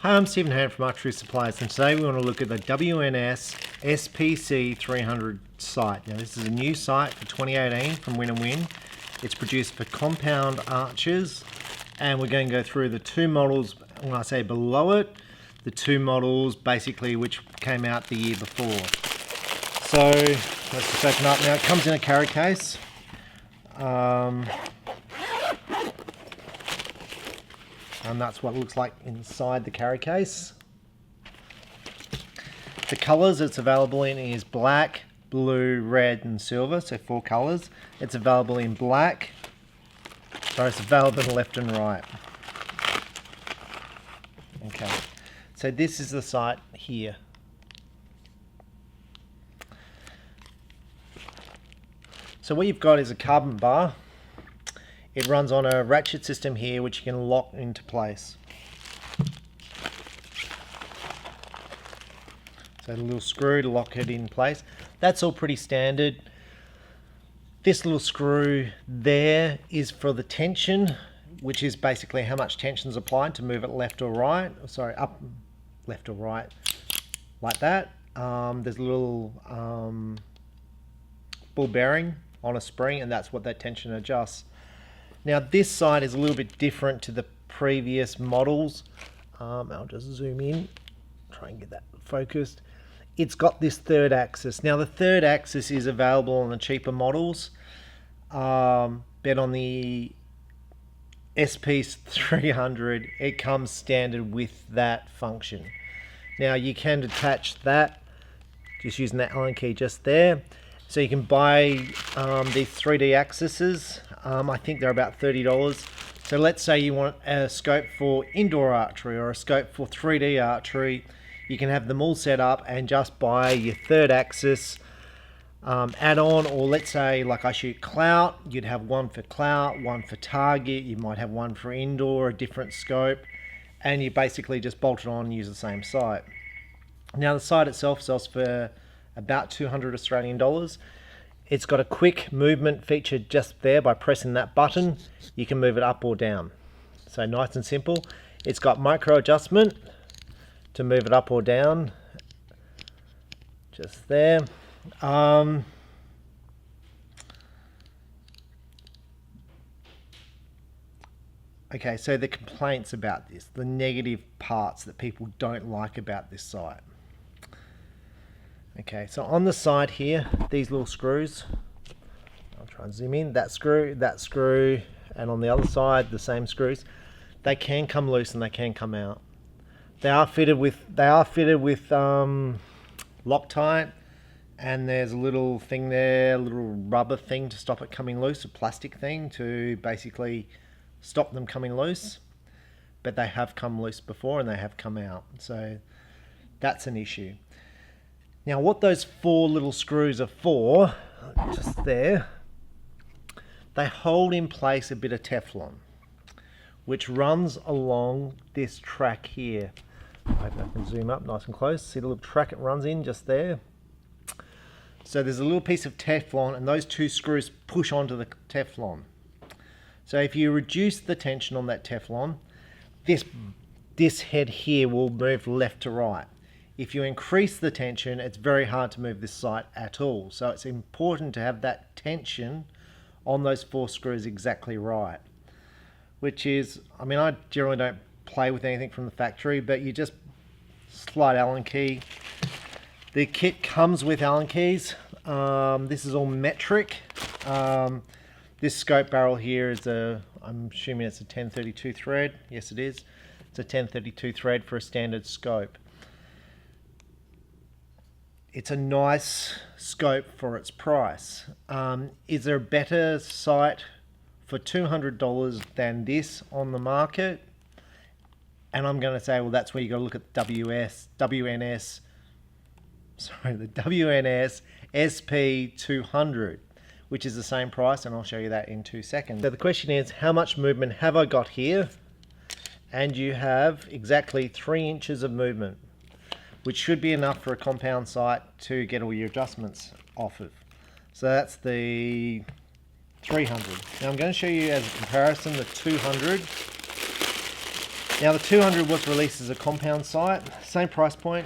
Hi, I'm Stephen Hand from Archery Supplies, and today we want to look at the WNS SPC-300 sight. Now this is a new sight for 2018 from Win & Win. It's produced for compound archers, and we're going to go through the two models, when I say below it, the two models basically which came out the year before. So let's just open up. Now it comes in a carry case. And that's what it looks like inside the carry case. The colours it's available in is black, blue, red and silver, so 4 colours. It's available in black, so it's available in left and right. Okay, so this is the sight here. So what you've got is a carbon bar. It runs on a ratchet system here which you can lock into place. So a little screw to lock it in place. That's all pretty standard. This little screw there is for the tension, which is basically how much tension is applied to move it left or right. Sorry, up, left or right, like that. There's a little ball bearing on a spring, and that's what that tension adjusts. Now this sight is a little bit different to the previous models. I'll just zoom in, try and get that focused. It's got this third axis. Now the third axis is available on the cheaper models, but on the SPC-300 it comes standard with that function. Now you can detach that just using that Allen key just there. So you can buy these 3D axes. I think they're about $30. So let's say you want a scope for indoor archery or a scope for 3D archery. You can have them all set up and just buy your third axis add-on. Or let's say like I shoot clout, you'd have one for clout, one for target. You might have one for indoor, a different scope, and you basically just bolt it on and use the same sight. Now the sight itself sells for about 200 Australian dollars. It's got a quick movement feature just there. By pressing that button you can move it up or down, so nice and simple. It's got micro adjustment to move it up or down just there. Okay, so the complaints about this, the negative parts that people don't like about this sight. Okay, so on the side here, these little screws, I'll try and zoom in, that screw, and on the other side, the same screws, they can come loose and they can come out. They are fitted with Loctite, and there's a little thing there, a little rubber thing to stop it coming loose, a plastic thing to basically stop them coming loose. But they have come loose before and they have come out, so that's an issue. Now what those 4 little screws are for, just there, they hold in place a bit of Teflon, which runs along this track here. Maybe I can zoom up nice and close. See the little track it runs in just there? So there's a little piece of Teflon and those 2 screws push onto the Teflon. So if you reduce the tension on that Teflon, this head here will move left to right. If you increase the tension, it's very hard to move this sight at all. So it's important to have that tension on those 4 screws exactly right. Which is, I mean, I generally don't play with anything from the factory, but you just slide Allen key. The kit comes with Allen keys. This is all metric. This scope barrel here is I'm assuming it's a 1032 thread. Yes, it is. It's a 1032 thread for a standard scope. It's a nice scope for its price. Is there a better sight for $200 than this on the market? And I'm going to say, well, that's where you got to look at the WNS SP-200, which is the same price, and I'll show you that in 2 seconds. So the question is, how much movement have I got here? And you have exactly 3 inches of movement, which should be enough for a compound sight to get all your adjustments off of. So that's the 300. Now I'm going to show you as a comparison the 200. Now the 200 was released as a compound sight, same price point,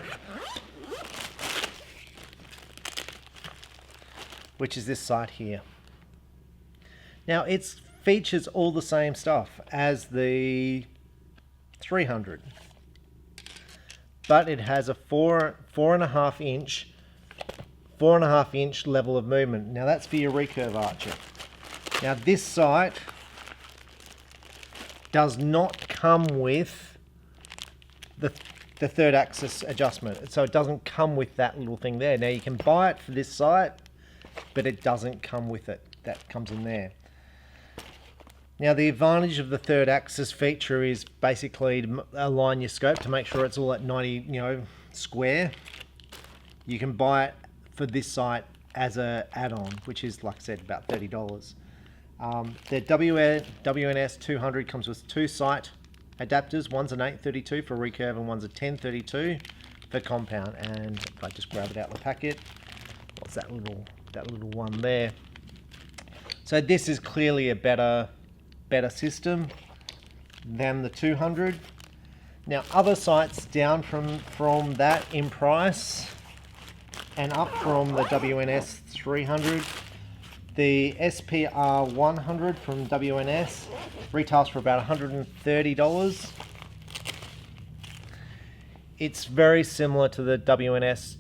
which is this sight here. Now it features all the same stuff as the 300, but it has a four and a half inch level of movement. Now that's for your recurve archer. Now this sight does not come with the third axis adjustment, so it doesn't come with that little thing there. Now you can buy it for this sight, but it doesn't come with it. That comes in there. Now the advantage of the third axis feature is basically to align your scope to make sure it's all at 90, square. You can buy it for this sight as a add-on, which is, like I said, about $30. The WNS 200 comes with two sight adapters. One's an 832 for recurve and one's a 1032 for compound. And if I just grab it out of the packet, what's that little one there? So this is clearly a better system than the 200. Now other sights down from that in price and up from the WNS 300, the SPR-100 from WNS retails for about $130. It's very similar to the WNS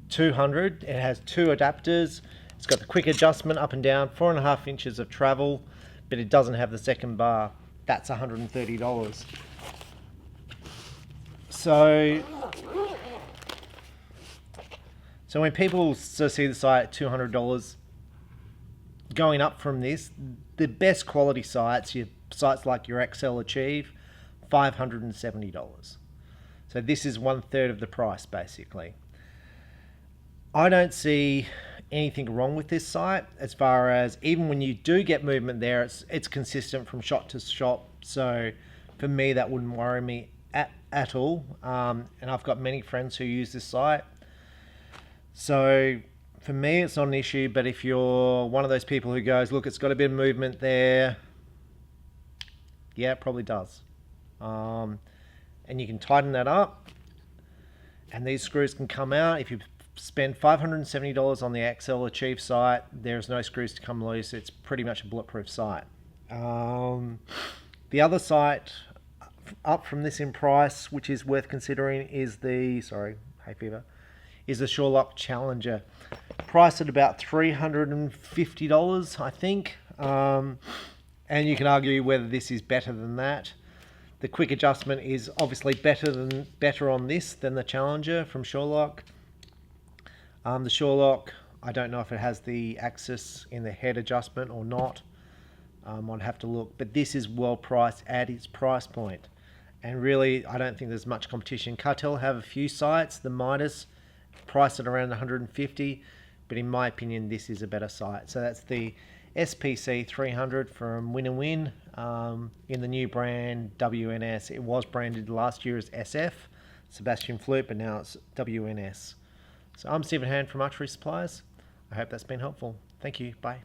200. It has two adapters. It's got the quick adjustment up and down, 4.5 inches of travel, but it doesn't have the second bar. That's $130. So when people see the sight at $200, going up from this, the best quality sights, your sights like your XL Achieve, $570. So this is 1/3 of the price basically. I don't see anything wrong with this sight as far as, even when you do get movement there, it's consistent from shot to shot. So for me, that wouldn't worry me at all. And I've got many friends who use this sight. So for me, it's not an issue, but if you're one of those people who goes, look, it's got a bit of movement there, yeah, it probably does. And you can tighten that up, and these screws can come out. If you spend $570 on the XL Achieve sight, there's no screws to come loose. It's pretty much a bulletproof sight. The other sight up from this in price, which is worth considering, is the, is the Sherlock Challenger, priced at about $350, I think. And you can argue whether this is better than that. The quick adjustment is obviously better on this than the Challenger from Sherlock. The Sherlock, I don't know if it has the axis in the head adjustment or not. I'd have to look, but this is well priced at its price point. And really, I don't think there's much competition. Cartel have a few sights, the Midas, priced at around $150, but in my opinion, this is a better sight. So that's the SPC-300 from Win & Win in the new brand WNS. It was branded last year as SF, Sebastian Flute, but now it's WNS. So I'm Stephen Hand from Archery Supplies. I hope that's been helpful. Thank you. Bye.